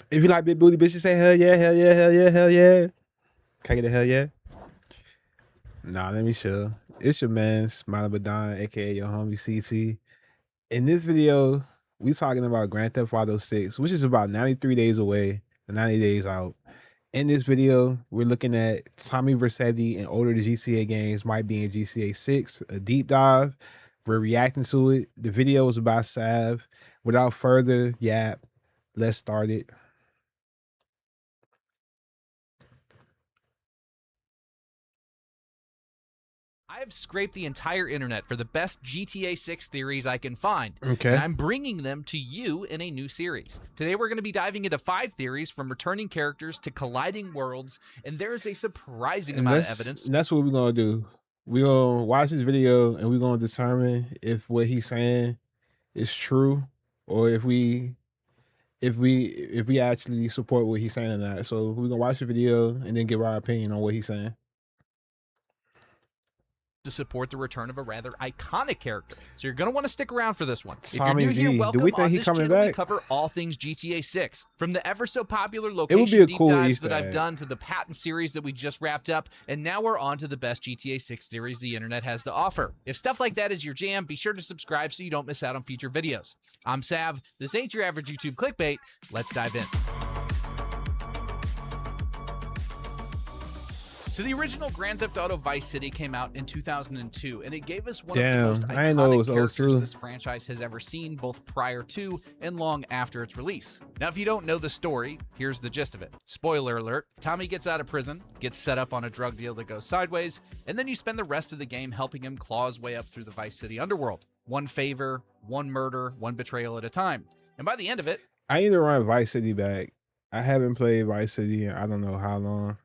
If you like big booty bitches, say hell yeah, hell yeah, hell yeah, hell yeah. Can I get a hell yeah? Nah, let me show. It's your man, Smiley Badon, aka your homie CT. In this video, we talking about Grand Theft Auto 6, which is about 93 days away and 90 days out. In this video, we're looking at Tommy Vercetti and older GTA games might be in GTA 6, a deep dive. We're reacting to it. The video is about Sav. Without further yap, let's start it. I've scraped the entire internet for the best GTA 6 theories I can find, Okay. and I'm bringing them to you in a new series. Today we're going to be diving into 5 theories from returning characters to colliding worlds, and there is a surprising amount of evidence. And that's what we're going to do. We're going to watch this video and we're going to determine if what he's saying is true or if we actually support what he's saying or not. So we're going to watch the video and then give our opinion on what he's saying. To support the return of a rather iconic character, so you're going to want to stick around for this one. Tommy if you're new V. here, welcome. Do we think on he's this coming channel, back? We cover all things GTA 6, from the ever so popular It location would be a deep cool dives Easter that I've egg. done to the patent series that we just wrapped up, and now we're on to the best GTA 6 theories the internet has to offer. If stuff like that is your jam, be sure to subscribe so you don't miss out on future videos. I'm Sav. This ain't your average YouTube clickbait. Let's dive in. So the original Grand Theft Auto Vice City came out in 2002, and it gave us one of the most I didn't know it iconic was characters 02. this franchise has ever seen, both prior to and long after its release. Now, if you don't know the story, here's the gist of it. Spoiler alert, Tommy gets out of prison, gets set up on a drug deal that goes sideways, and then you spend the rest of the game helping him claw his way up through the Vice City underworld. One favor, one murder, one betrayal at a time. And by the end of it, I need to run Vice City back. I haven't played Vice City in I don't know how long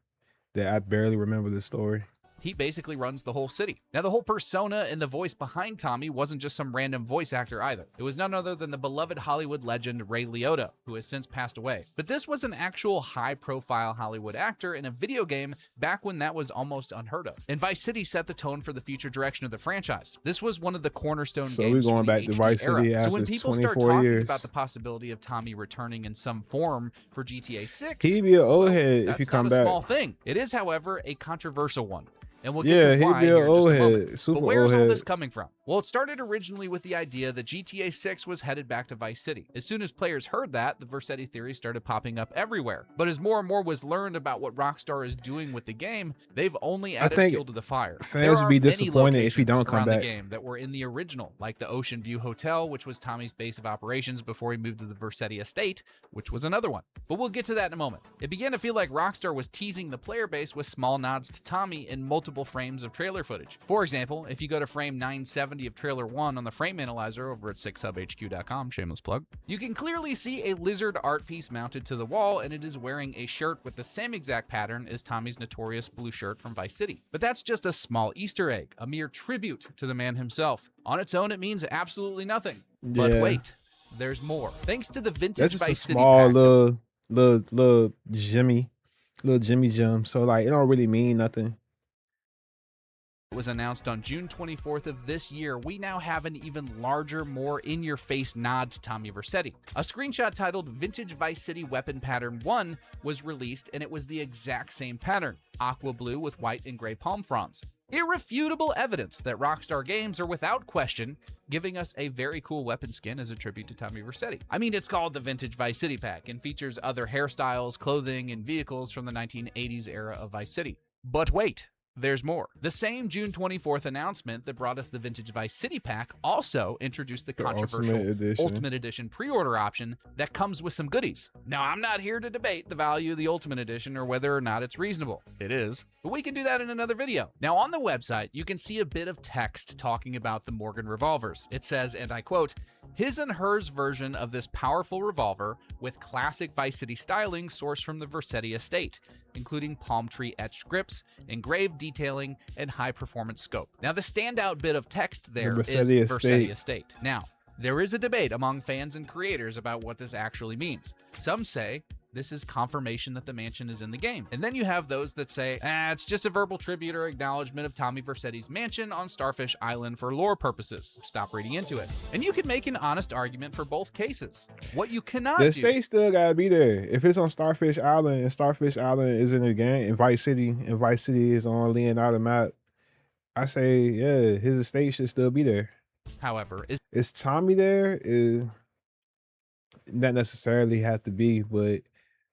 that I barely remember the story. he basically runs the whole city. Now, the whole persona and the voice behind Tommy wasn't just some random voice actor either. It was none other than the beloved Hollywood legend Ray Liotta, who has since passed away. But this was an actual high-profile Hollywood actor in a video game back when that was almost unheard of. And Vice City set the tone for the future direction of the franchise. This was one of the cornerstone games. So we're going for the back to HD Vice era. City So after when people 24 start talking years. about the possibility of Tommy returning in some form for GTA 6, He'd be an old well, head if that's he come not a back. small thing. It is, however, a controversial one. And we'll Yeah, get to he'd why be an here in just old a moment. head, super But where's old all head. this coming from? Well, it started originally with the idea that GTA 6 was headed back to Vice City. As soon as players heard that, the Vercetti theory started popping up everywhere. But as more and more was learned about what Rockstar is doing with the game, they've only added think fuel to the fire. fans There would are be many disappointed if he locations don't come around back. the game that were in the original, like the Ocean View Hotel, which was Tommy's base of operations before he moved to the Vercetti estate, which was another one. But we'll get to that in a moment. It began to feel like Rockstar was teasing the player base with small nods to Tommy in multiple frames of trailer footage. For example, if you go to frame 970 of trailer 1 on the frame analyzer over at 6hubhq.com, shameless plug, you can clearly see a lizard art piece mounted to the wall, and it is wearing a shirt with the same exact pattern as Tommy's notorious blue shirt from Vice City. But that's just a small Easter egg, a mere tribute to the man himself. On its own, it means absolutely nothing. But Yeah. wait, there's more. Thanks to the vintage That's just a Vice City small pack little Jimmy Jim. So like it don't really mean nothing. was announced on June 24th of this year, we now have an even larger, more in-your-face nod to Tommy Vercetti. A screenshot titled Vintage Vice City Weapon Pattern 1 was released, and it was the exact same pattern, aqua blue with white and gray palm fronds. Irrefutable evidence that Rockstar Games are without question giving us a very cool weapon skin as a tribute to Tommy Vercetti. I mean, it's called the Vintage Vice City Pack and features other hairstyles, clothing, and vehicles from the 1980s era of Vice City. But wait, there's more. The same June 24th announcement that brought us the Vintage Vice City Pack also introduced the controversial Ultimate Edition pre-order option that comes with some goodies. Now, I'm not here to debate the value of the Ultimate Edition or whether or not it's reasonable. It is. But we can do that in another video. Now, on the website, you can see a bit of text talking about the Morgan revolvers. It says, and I quote, "His and hers version of this powerful revolver with classic Vice City styling sourced from the Vercetti estate, including palm tree etched grips, engraved detailing, and high-performance scope." Now, the standout bit of text there is Vercetti estate. Now, there is a debate among fans and creators about what this actually means. Some say this is confirmation that the mansion is in the game. And then you have those that say, it's just a verbal tribute or acknowledgement of Tommy Vercetti's mansion on Starfish Island for lore purposes. Stop reading into it. And you can make an honest argument for both cases. What you cannot The do... estate still gotta be there. If it's on Starfish Island and Starfish Island is in the game, and Vice City is on Leonardo map, I say, yeah, his estate should still be there. However, is Tommy there? Is not necessarily have to be, but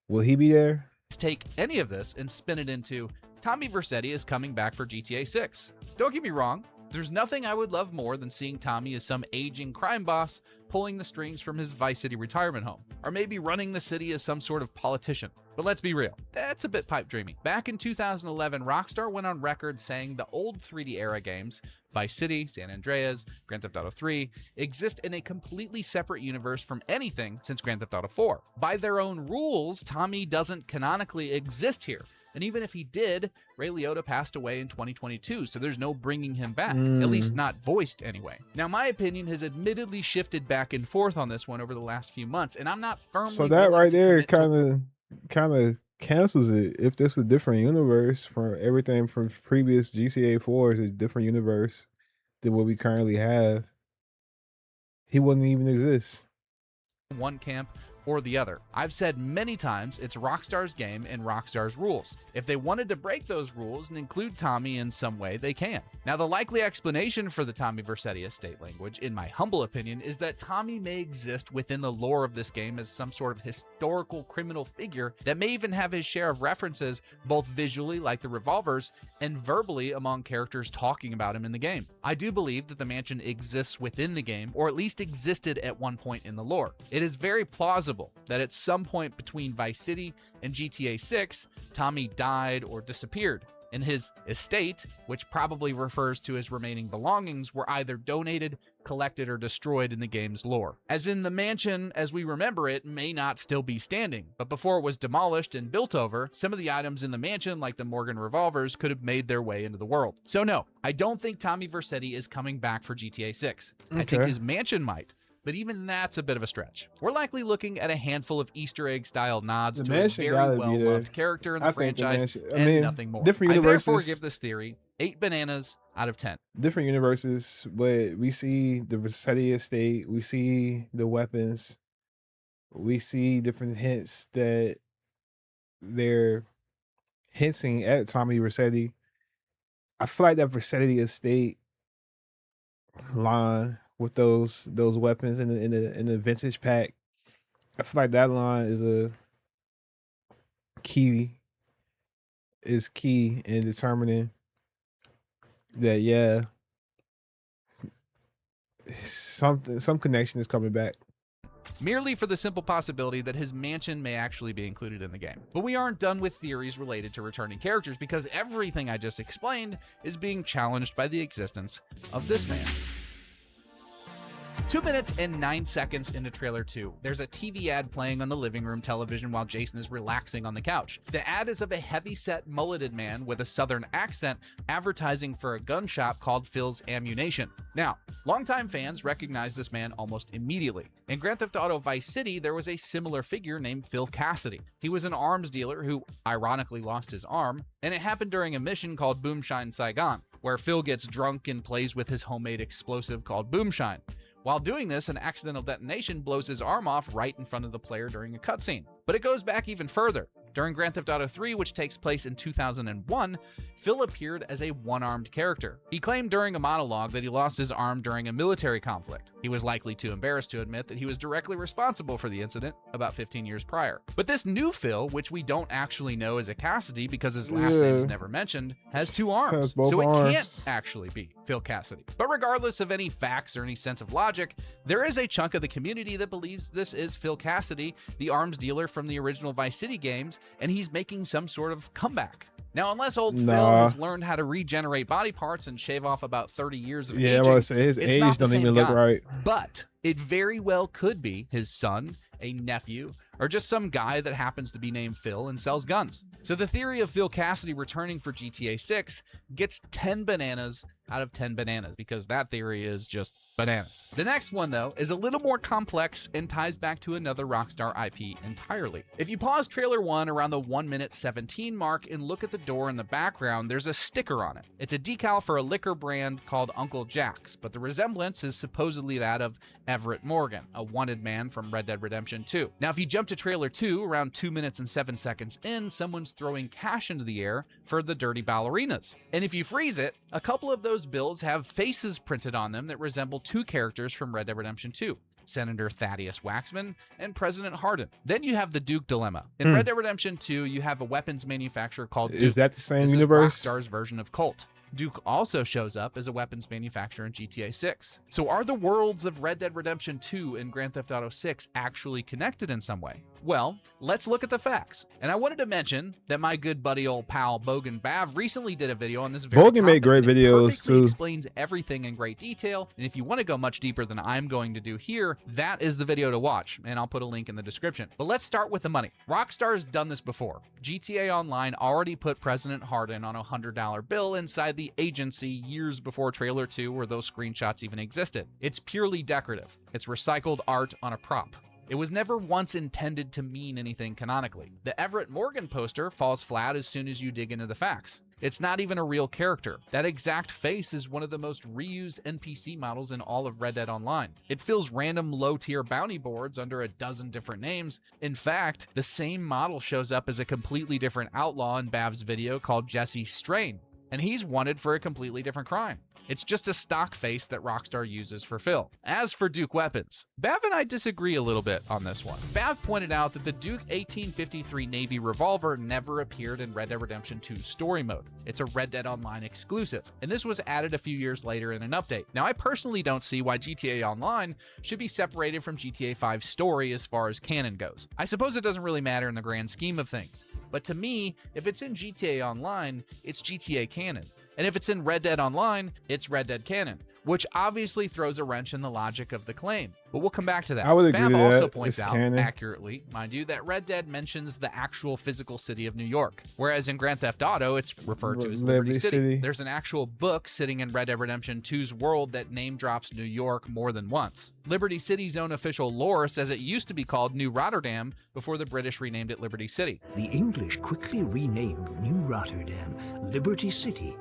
will he be there? Take any of this and spin it into Tommy Vercetti is coming back for GTA 6. Don't get me wrong, there's nothing I would love more than seeing Tommy as some aging crime boss pulling the strings from his Vice City retirement home, or maybe running the city as some sort of politician. But let's be real, that's a bit pipe dreamy. Back in 2011, Rockstar went on record saying the old 3D era games, Vice City, San Andreas, Grand Theft Auto 3, exist in a completely separate universe from anything since Grand Theft Auto 4. By their own rules, Tommy doesn't canonically exist here. And even if he did, Ray Liotta passed away in 2022, so there's no bringing him back, at least not voiced anyway. Now, my opinion has admittedly shifted back and forth on this one over the last few months, and I'm not firmly... So that right there kind of cancels it. If there's a different universe from everything from previous GTA 4 is a different universe than what we currently have, he wouldn't even exist. One camp or the other. I've said many times it's Rockstar's game and Rockstar's rules. If they wanted to break those rules and include Tommy in some way, they can. Now, the likely explanation for the Tommy Vercetti estate language, in my humble opinion, is that Tommy may exist within the lore of this game as some sort of historical criminal figure that may even have his share of references, both visually, like the revolvers, and verbally among characters talking about him in the game. I do believe that the mansion exists within the game, or at least existed at one point in the lore. It is very plausible that at some point between Vice City and GTA 6, Tommy died or disappeared, and his estate, which probably refers to his remaining belongings, were either donated, collected, or destroyed in the game's lore. As in, the mansion, as we remember it, may not still be standing, but before it was demolished and built over, some of the items in the mansion, like the Morgan revolvers, could have made their way into the world. So no, I don't think Tommy Vercetti is coming back for GTA 6. Okay. I think his mansion might, but even that's a bit of a stretch. We're likely looking at a handful of Easter egg-style nods to a very well-loved character in the franchise, and nothing more. Different universes. I therefore give this theory 8 bananas out of 10. Different universes, but we see the Vercetti estate, we see the weapons, we see different hints that they're hinting at Tommy Vercetti. I feel like that Vercetti estate line with those weapons in the vintage pack, I feel like that line is key in determining that, yeah, some connection is coming back. Merely for the simple possibility that his mansion may actually be included in the game. But we aren't done with theories related to returning characters, because everything I just explained is being challenged by the existence of this man. 2 minutes and 9 seconds into trailer 2, there's a TV ad playing on the living room television while Jason is relaxing on the couch. The ad is of a heavy-set, mulleted man with a southern accent advertising for a gun shop called Phil's Ammunition. Now, longtime fans recognize this man almost immediately. In Grand Theft Auto Vice City, there was a similar figure named Phil Cassidy. He was an arms dealer who ironically lost his arm, and it happened during a mission called Boomshine Saigon, where Phil gets drunk and plays with his homemade explosive called Boomshine. While doing this, an accidental detonation blows his arm off right in front of the player during a cutscene. But it goes back even further. During Grand Theft Auto 3, which takes place in 2001, Phil appeared as a one-armed character. He claimed during a monologue that he lost his arm during a military conflict. He was likely too embarrassed to admit that he was directly responsible for the incident about 15 years prior. But this new Phil, which we don't actually know as a Cassidy because his last name is never mentioned, has 2 arms. So it can't actually be Phil Cassidy. But regardless of any facts or any sense of logic, there is a chunk of the community that believes this is Phil Cassidy, the arms dealer from the original Vice City games, and he's making some sort of comeback. Now, unless old Phil has learned how to regenerate body parts and shave off about 30 years of aging, I was say his age don't even look right. But it very well could be his son, a nephew, or just some guy that happens to be named Phil and sells guns. So the theory of Phil Cassidy returning for GTA 6 gets 10 bananas out of 10 bananas, because that theory is just bananas. The next one, though, is a little more complex and ties back to another Rockstar IP entirely. If you pause trailer 1 around the 1:17 mark and look at the door in the background, there's a sticker on it. It's a decal for a liquor brand called Uncle Jack's, but the resemblance is supposedly that of Everett Morgan, a wanted man from Red Dead Redemption 2. Now, if you jump to trailer 2, around 2 minutes and 7 seconds in, someone's throwing cash into the air for the dirty ballerinas. And if you freeze it, a couple of those bills have faces printed on them that resemble two characters from Red Dead Redemption 2. Senator Thaddeus Waxman and President Hardin. Then you have the Duke dilemma. In Red Dead Redemption 2, you have a weapons manufacturer called Duke. Is that the same this universe? Is Rockstar's version of Colt. Duke also shows up as a weapons manufacturer in GTA 6. So are the worlds of Red Dead Redemption 2 and Grand Theft Auto 6 actually connected in some way? Well, let's look at the facts. And I wanted to mention that my good buddy old pal Bogan Bav recently did a video on this very Bogan topic, made great and it videos perfectly too. Explains everything in great detail. And if you want to go much deeper than I'm going to do here, that is the video to watch, and I'll put a link in the description. But let's start with the money. Rockstar's done this before. GTA Online already put President Hardin on a $100 bill inside the agency years before trailer 2, where those screenshots even existed. It's purely decorative. It's recycled art on a prop. It was never once intended to mean anything canonically. The Everett Morgan poster falls flat as soon as you dig into the facts. It's not even a real character. That exact face is one of the most reused NPC models in all of Red Dead Online. It fills random low-tier bounty boards under a dozen different names. In fact, the same model shows up as a completely different outlaw in Bav's video called Jesse Strain, and he's wanted for a completely different crime. It's just a stock face that Rockstar uses for Phil. As for Duke weapons, Bav and I disagree a little bit on this one. Bav pointed out that the Duke 1853 Navy revolver never appeared in Red Dead Redemption 2's story mode. It's a Red Dead Online exclusive, and this was added a few years later in an update. Now, I personally don't see why GTA Online should be separated from GTA 5's story as far as canon goes. I suppose it doesn't really matter in the grand scheme of things, but to me, if it's in GTA Online, it's GTA canon. And if it's in Red Dead Online, it's Red Dead canon, which obviously throws a wrench in the logic of the claim. But we'll come back to that. I would agree Bav to also that. points It's out, canon. accurately, mind you, that Red Dead mentions the actual physical city of New York, whereas in Grand Theft Auto, it's referred to as Liberty City. There's an actual book sitting in Red Dead Redemption 2's world that name drops New York more than once. Liberty City's own official lore says it used to be called New Rotterdam before the British renamed it Liberty City. The English quickly renamed New Rotterdam Liberty City,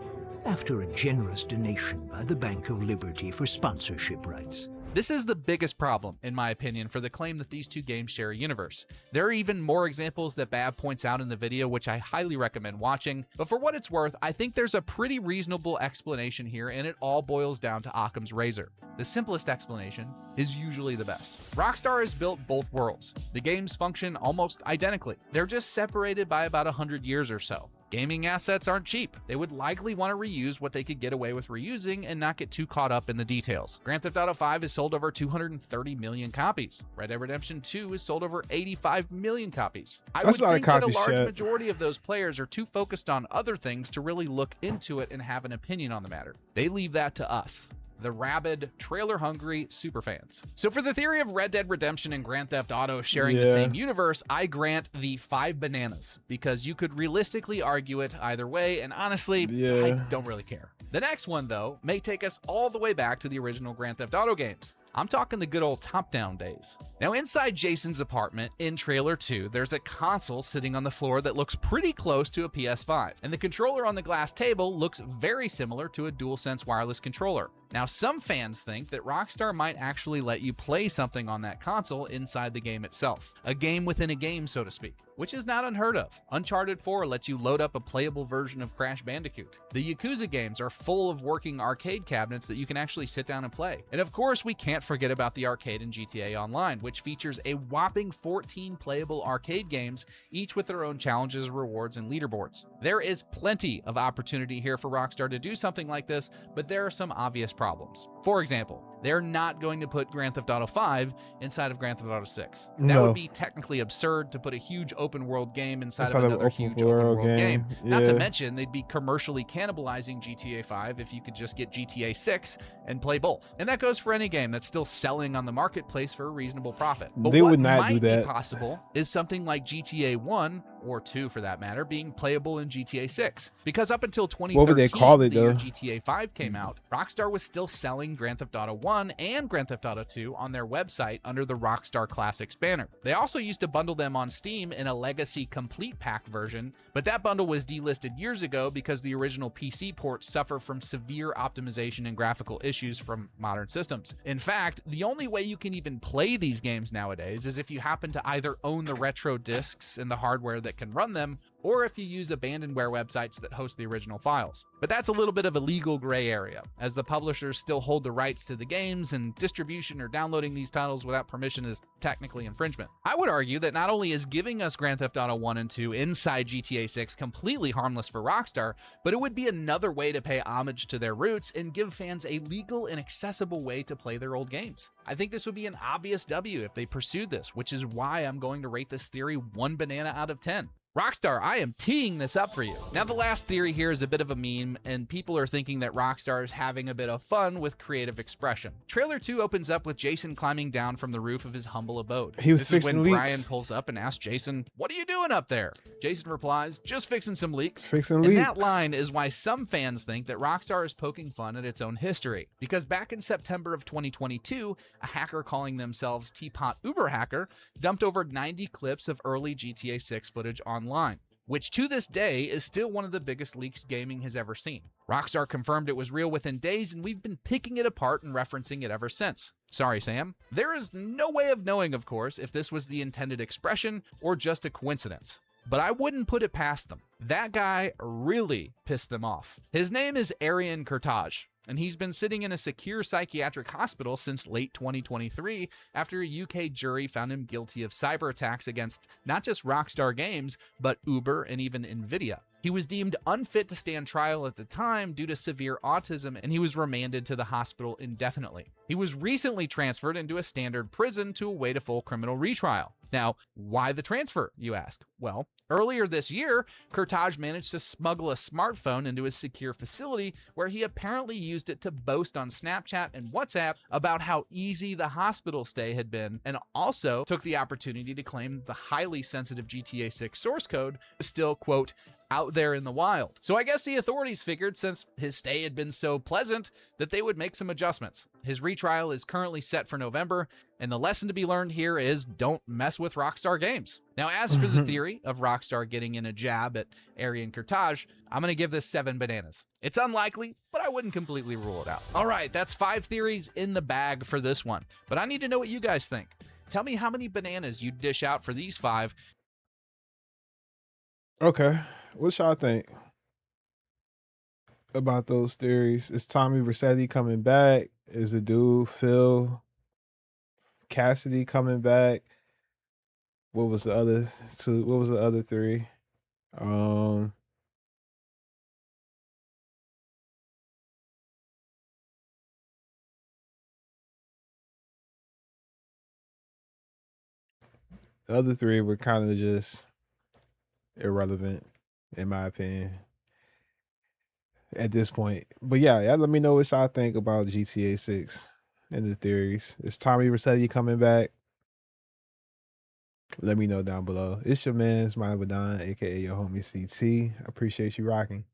after a generous donation by the Bank of Liberty for sponsorship rights. This is the biggest problem, in my opinion, for the claim that these two games share a universe. There are even more examples that Bav points out in the video, which I highly recommend watching, but for what it's worth, I think there's a pretty reasonable explanation here, and it all boils down to Occam's razor. The simplest explanation is usually the best. Rockstar has built both worlds. The games function almost identically. They're just separated by about 100 years or so. Gaming assets aren't cheap. They would likely want to reuse what they could get away with reusing and not get too caught up in the details. Grand Theft Auto 5 has sold over 230 million copies. Red Dead Redemption 2 has sold over 85 million copies. I would think that a large majority of those players are too focused on other things to really look into it and have an opinion on the matter. They leave that to us, the rabid, trailer-hungry superfans. So for the theory of Red Dead Redemption and Grand Theft Auto sharing the same universe, I grant the 5 bananas, because you could realistically argue it either way, and honestly, I don't really care. The next one, though, may take us all the way back to the original Grand Theft Auto games. I'm talking the good old top-down days. Now, inside Jason's apartment in trailer 2, there's a console sitting on the floor that looks pretty close to a PS5, and the controller on the glass table looks very similar to a DualSense wireless controller. Now, some fans think that Rockstar might actually let you play something on that console inside the game itself. A game within a game, so to speak, which is not unheard of. Uncharted 4 lets you load up a playable version of Crash Bandicoot. The Yakuza games are full of working arcade cabinets that you can actually sit down and play. And of course, we can't forget about the arcade in GTA Online, which features a whopping 14 playable arcade games, each with their own challenges, rewards, and leaderboards. There is plenty of opportunity here for Rockstar to do something like this, but there are some obvious problems. For example, They're not going to put Grand Theft Auto 5 inside of Grand Theft Auto 6. That No. would be technically absurd to put a huge open world game inside Inside of of another open huge open world world game. Not to Yeah. mention, they'd be commercially cannibalizing GTA 5 if you could just get GTA 6 and play both. And that goes for any game that's still selling on the marketplace for a reasonable profit. But They what would not might do that. be possible is something like GTA 1 or 2 for that matter being playable in GTA 6. Because up until 2013, What would they call it, the year though? GTA 5 came out, Rockstar was still selling Grand Theft Auto 1 and Grand Theft Auto 2 on their website under the Rockstar Classics banner. They also used to bundle them on Steam in a Legacy Complete Pack version, but that bundle was delisted years ago because the original PC ports suffer from severe optimization and graphical issues from modern systems. In fact, the only way you can even play these games nowadays is if you happen to either own the retro discs and the hardware that can run them, or if you use abandonware websites that host the original files. But that's a little bit of a legal gray area, as the publishers still hold the rights to the games, and distribution or downloading these titles without permission is technically infringement. I would argue that not only is giving us Grand Theft Auto 1 and 2 inside GTA 6 completely harmless for Rockstar, but it would be another way to pay homage to their roots and give fans a legal and accessible way to play their old games. I think this would be an obvious W if they pursued this, which is why I'm going to rate this theory 1 banana out of 10. Rockstar, I am teeing this up for you. Now, the last theory here is a bit of a meme, and people are thinking that Rockstar is having a bit of fun with creative expression. Trailer 2 opens up with Jason climbing down from the roof of his humble abode. He was This is fixing when leaks. Brian pulls up and asks Jason, "What are you doing up there?" Jason replies, "Just fixing some leaks." Fixing And leaks. that line is why some fans think that Rockstar is poking fun at its own history. Because back in September of 2022, a hacker calling themselves Teapot Uber Hacker dumped over 90 clips of early GTA 6 footage online, which to this day is still one of the biggest leaks gaming has ever seen. Rockstar confirmed it was real within days, and we've been picking it apart and referencing it ever since. Sorry, Sam. There is no way of knowing, of course, if this was the intended expression or just a coincidence. But I wouldn't put it past them. That guy really pissed them off. His name is Arian Kurtaj, and he's been sitting in a secure psychiatric hospital since late 2023 after a UK jury found him guilty of cyber attacks against not just Rockstar Games, but Uber and even Nvidia. He was deemed unfit to stand trial at the time due to severe autism, and he was remanded to the hospital indefinitely. He was recently transferred into a standard prison to await a full criminal retrial. Now, why the transfer, you ask? Well, earlier this year, Kurtaj managed to smuggle a smartphone into his secure facility where he apparently used it to boast on Snapchat and WhatsApp about how easy the hospital stay had been, and also took the opportunity to claim the highly sensitive GTA 6 source code is still, quote, out there in the wild. So I guess the authorities figured, since his stay had been so pleasant, that they would make some adjustments. His retrial is currently set for November, and the lesson to be learned here is don't mess with Rockstar Games. Now, as for the theory of Rockstar getting in a jab at Arian Kurtaj, I'm going to give this 7 bananas. It's unlikely, but I wouldn't completely rule it out. All right, that's 5 theories in the bag for this one, but I need to know what you guys think. Tell me how many bananas you'd dish out for these 5. Okay. What y'all think about those theories? Is Tommy Vercetti coming back? Is the dude Phil Cassidy coming back? What was the other 2? What was the other 3? The other 3 were kind of just irrelevant, in my opinion, at this point. But yeah, let me know what y'all think about GTA 6 and the theories. Is Tommy Vercetti coming back? Let me know down below. It's your man, Smiley Badon, aka your homie CT. I appreciate you rocking.